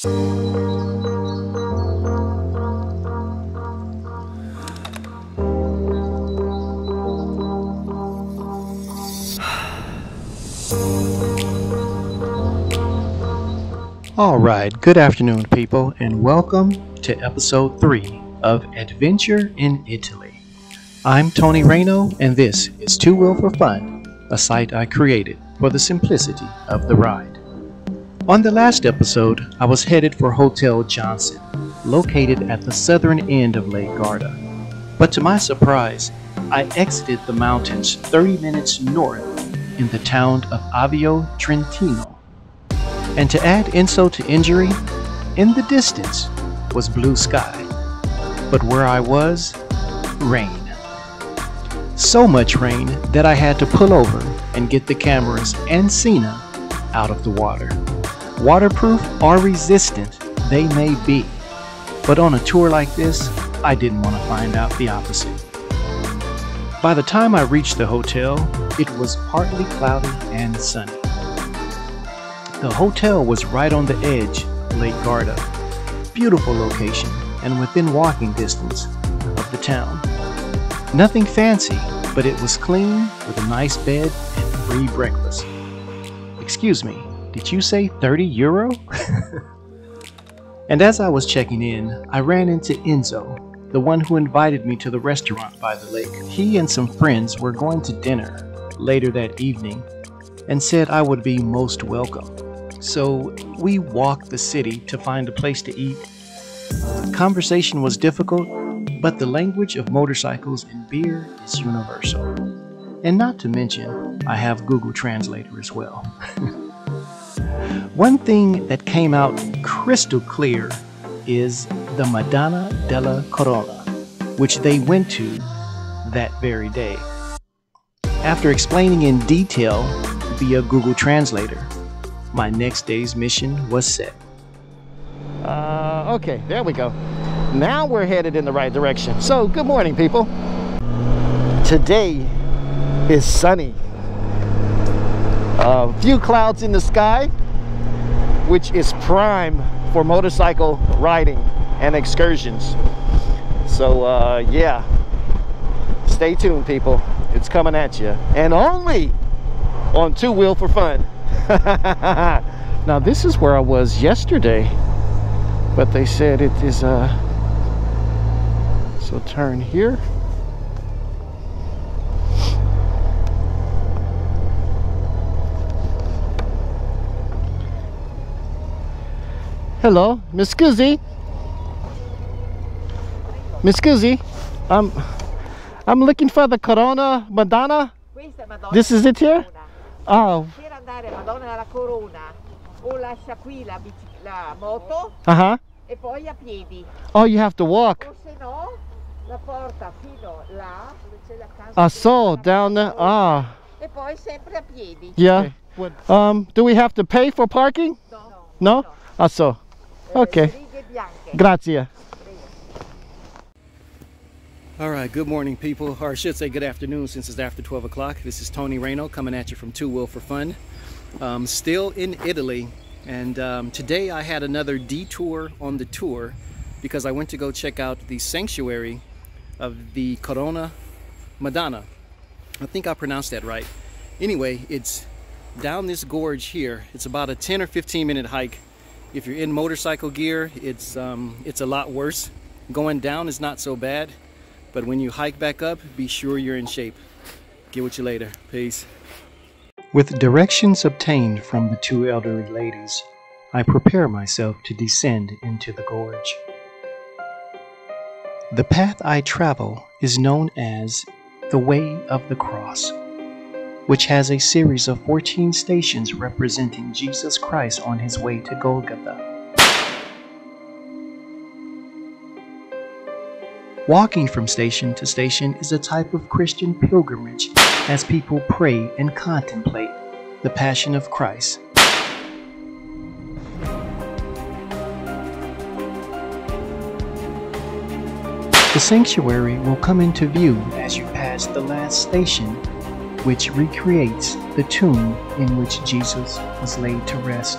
Alright, good afternoon people, and welcome to episode 3 of Adventure in Italy. I'm Tony Rey-no, and this is Two Wheel for Fun, a site I created for the simplicity of the ride. On the last episode, I was headed for Hotel Johnson, located at the southern end of Lake Garda. But to my surprise, I exited the mountains 30 minutes north in the town of Avio Trentino. And to add insult to injury, in the distance was blue sky, but where I was, rain. So much rain that I had to pull over and get the cameras and Cena out of the water. Waterproof or resistant they may be, but on a tour like this, I didn't want to find out the opposite. By the time I reached the hotel, it was partly cloudy and sunny. The hotel was right on the edge of Lake Garda, beautiful location and within walking distance of the town. Nothing fancy, but it was clean with a nice bed and free breakfast. Excuse me, did you say 30 euro? And as I was checking in, I ran into Enzo, the one who invited me to the restaurant by the lake. He and some friends were going to dinner later that evening and said I would be most welcome. So we walked the city to find a place to eat. Conversation was difficult, but the language of motorcycles and beer is universal. And not to mention, I have Google Translator as well. One thing that came out crystal clear is the Madonna Della Corona, which they went to that very day. After explaining in detail via Google Translator, my next day's mission was set. Okay, there we go. Now we're headed in the right direction. So, good morning, people. Today is sunny. A few clouds in the sky, which is prime for motorcycle riding and excursions. So, yeah. Stay tuned, people. It's coming at you. And only on Two Wheel for Fun. Now this is where I was yesterday, but they said it is so turn here. Hello, Miss Scusi. Miss Scusi, I'm looking for the Corona Madonna. This is it here? Oh. Madonna Della Corona, o lascia qui la moto e poi a piedi. Oh, you have to walk. O se no, la porta fino là dove c'è la casa. Ah, so down there. Ah. E poi sempre a piedi. Yeah. Okay. Do we have to pay for parking? No. No? Ah, so. Okay. Righe bianche. Grazie. All right, good morning, people, or I should say good afternoon since it's after 12 o'clock. This is Tony Rey-no coming at you from Two Wheel for Fun. Still in Italy, and today I had another detour on the tour because I went to go check out the sanctuary of the Corona Madonna. I think I pronounced that right. Anyway, it's down this gorge here. It's about a 10 or 15 minute hike. If you're in motorcycle gear, it's a lot worse. Going down is not so bad. But when you hike back up, be sure you're in shape. Get with you later. Peace. With directions obtained from the two elderly ladies, I prepare myself to descend into the gorge. The path I travel is known as the Way of the Cross, which has a series of 14 stations representing Jesus Christ on his way to Golgotha. Walking from station to station is a type of Christian pilgrimage as people pray and contemplate the Passion of Christ. The sanctuary will come into view as you pass the last station, which recreates the tomb in which Jesus was laid to rest.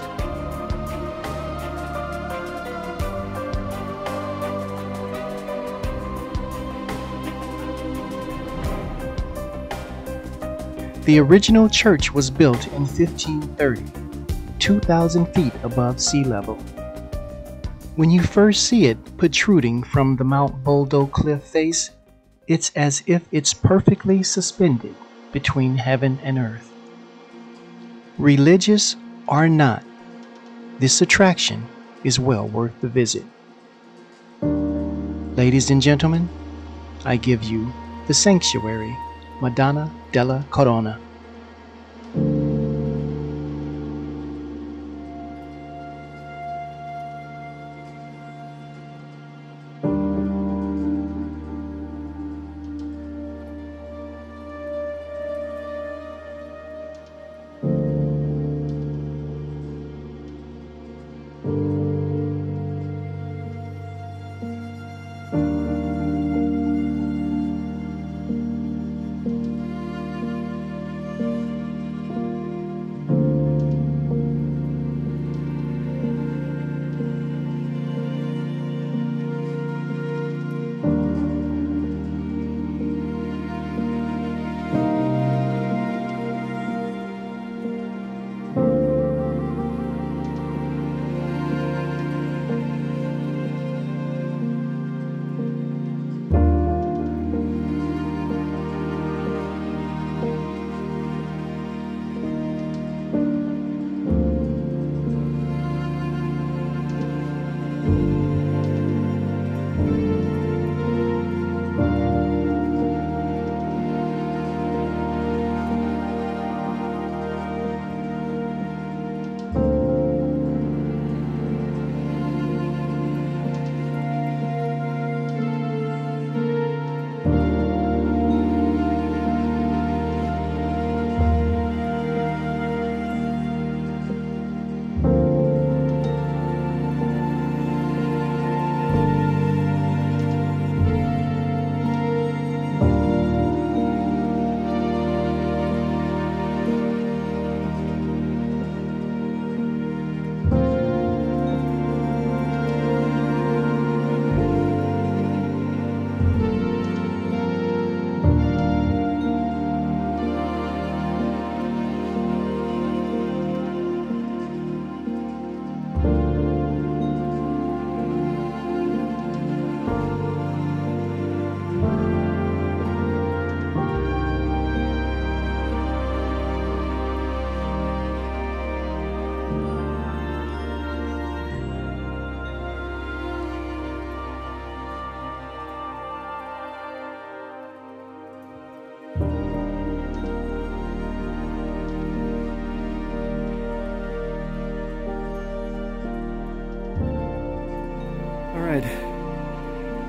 The original church was built in 1530, 2,000 feet above sea level. When you first see it protruding from the Mount Baldo cliff face, it's as if it's perfectly suspended between heaven and earth. Religious or not, this attraction is well worth the visit. Ladies and gentlemen, I give you the sanctuary, Madonna Della Corona.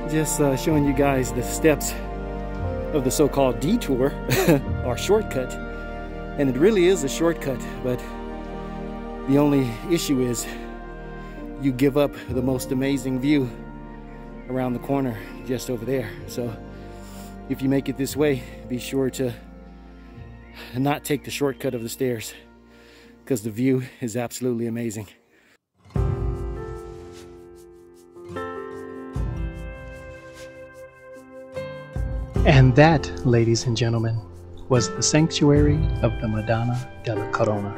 Just showing you guys the steps of the so-called detour or shortcut, and it really is a shortcut, but the only issue is you give up the most amazing view around the corner just over there. So if you make it this way, be sure to not take the shortcut of the stairs, because the view is absolutely amazing. And that, ladies and gentlemen, was the sanctuary of the Madonna Della Corona.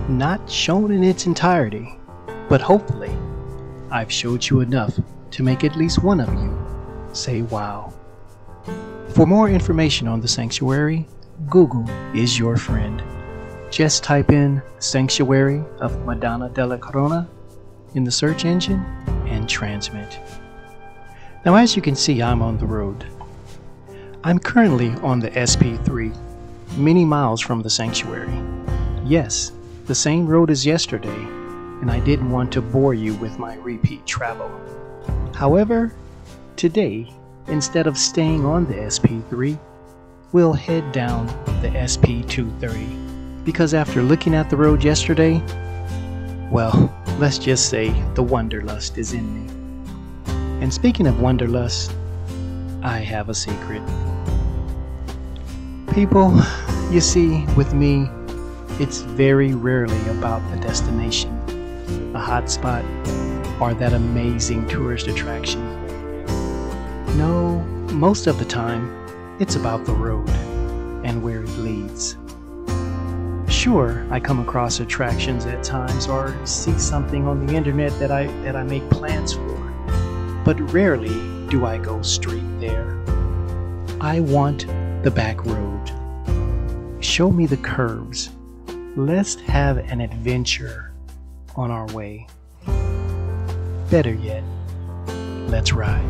Not shown in its entirety, but hopefully I've showed you enough to make at least one of you say wow. For more information on the sanctuary, Google is your friend. Just type in Sanctuary of Madonna Della Corona in the search engine and transmit. Now, as you can see, I'm on the road. I'm currently on the SP3, many miles from the sanctuary. Yes, the same road as yesterday, and I didn't want to bore you with my repeat travel. However, today, instead of staying on the SP3, we'll head down the SP230, because after looking at the road yesterday, well, let's just say the wanderlust is in me. And speaking of wanderlust, I have a secret. People, you see, with me, it's very rarely about the destination, a hotspot, or that amazing tourist attraction. No, most of the time, it's about the road and where it leads. Sure, I come across attractions at times or see something on the internet that I make plans for, but rarely do I go straight there. I want the back road. Show me the curves. Let's have an adventure on our way. Better yet, let's ride.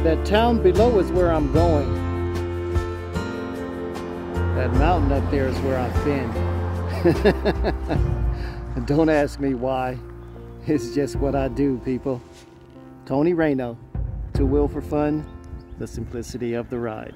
That town below is where I'm going. That mountain up there is where I've been. Don't ask me why. It's just what I do, people. Tony Rey-no, Two Wheel for Fun, the simplicity of the ride.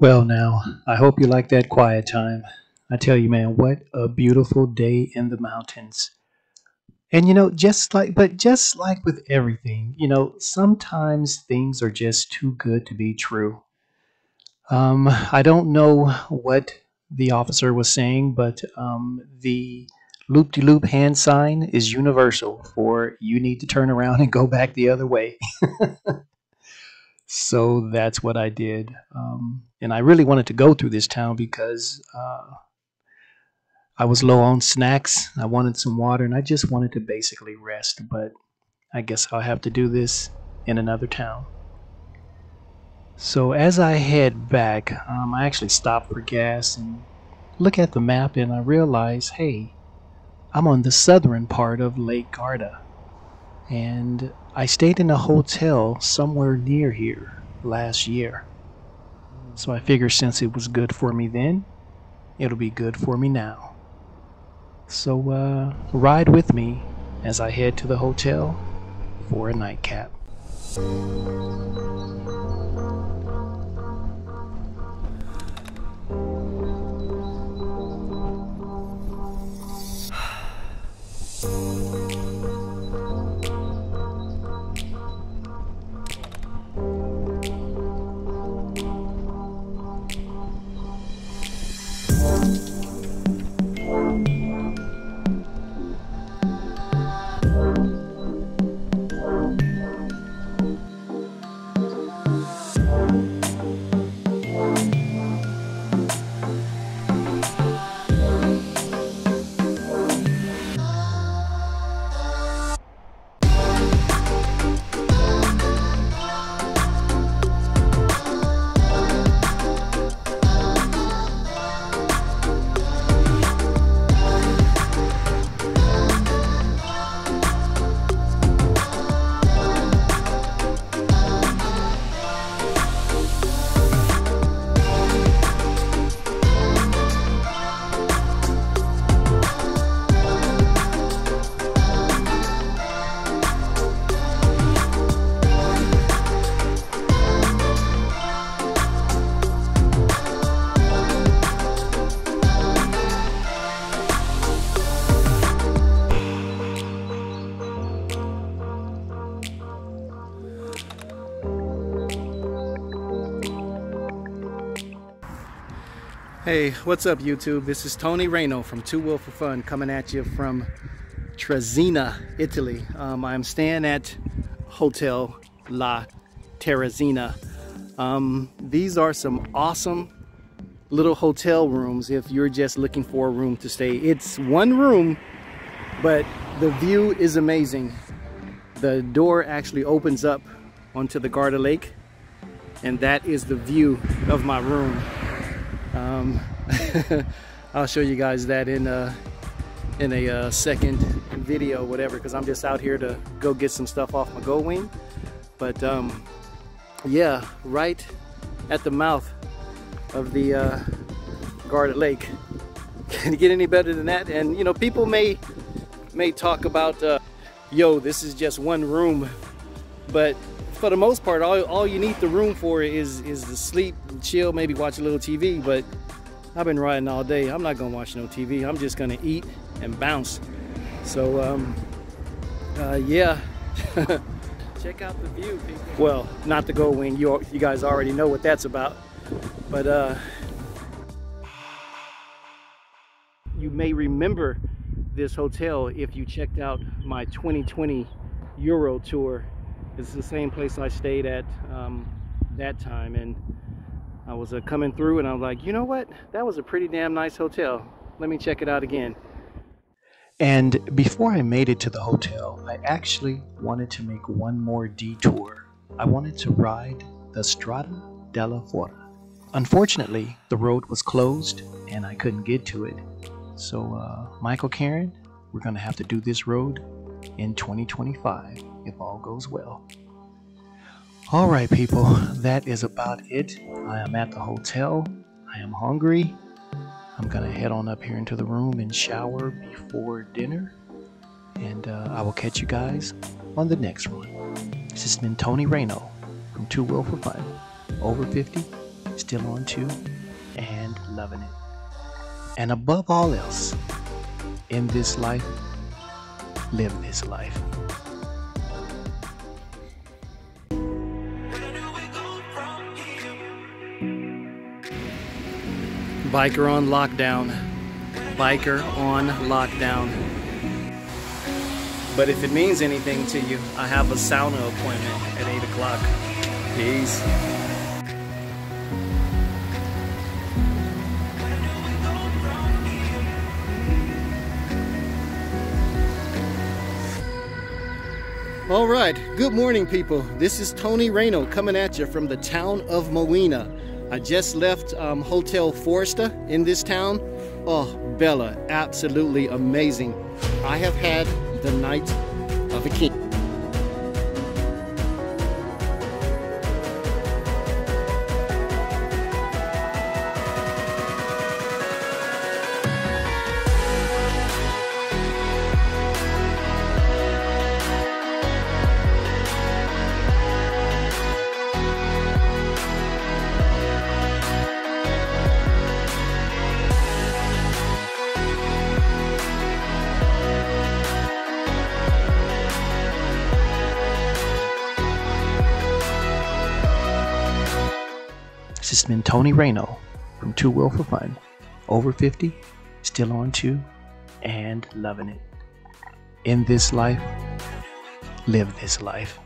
Well now, I hope you like that quiet time. I tell you, man, what a beautiful day in the mountains. And just like with everything, sometimes things are just too good to be true. I don't know what the officer was saying, but the loop-de-loop hand sign is universal for you need to turn around and go back the other way. So that's what I did. And I really wanted to go through this town because I was low on snacks. I wanted some water and I just wanted to basically rest. But I guess I'll have to do this in another town. So as I head back, I actually stopped for gas and look at the map and I realize, hey, I'm on the southern part of Lake Garda. And I stayed in a hotel somewhere near here last year. So I figured since it was good for me then, it'll be good for me now. So ride with me as I head to the hotel for a nightcap. Hey, what's up YouTube? This is Tony Reno from Two Wheel for Fun coming at you from Trezena, Italy. I'm staying at Hotel La Terrazina. These are some awesome little hotel rooms if you're just looking for a room to stay. It's one room, but the view is amazing. The door actually opens up onto the Garda Lake, and that is the view of my room. I'll show you guys that in a second video, whatever, because I'm just out here to go get some stuff off my Goldwing. But yeah, right at the mouth of the Garda Lake. Can it get any better than that? And you know, people may talk about yo, this is just one room, but for the most part, all you need the room for is to sleep, chill, maybe watch a little TV. But I've been riding all day. I'm not gonna watch no TV. I'm just gonna eat and bounce. So yeah. Check out the view, people. Well, not the Goldwing. You guys already know what that's about. But you may remember this hotel if you checked out my 2020 Euro tour. It's the same place I stayed at that time, and I was coming through and I was like, you know what? That was a pretty damn nice hotel. Let me check it out again. And before I made it to the hotel, I actually wanted to make one more detour. I wanted to ride the Strada della Corona. Unfortunately, the road was closed and I couldn't get to it. So Michael, Karen, we're gonna have to do this road in 2025 if all goes well. All right, people, that is about it. I am at the hotel. I am hungry. I'm gonna head on up here into the room and shower before dinner, and I will catch you guys on the next one. This has been Tony Reno from Two Wheel for Fun. Over 50, still on 2, and loving it. And above all else, in this life, live this life. Biker on lockdown. Biker on lockdown. But if it means anything to you, I have a sauna appointment at 8 o'clock. Peace. All right, good morning, people. This is Tony Reno coming at you from the town of Moena. I just left Hotel Foresta in this town. Oh, Bella, absolutely amazing. I have had the night of a king. This has been Tony Reno from Two Wheel for Fun. Over 50, still on 2, and loving it. In this life, live this life.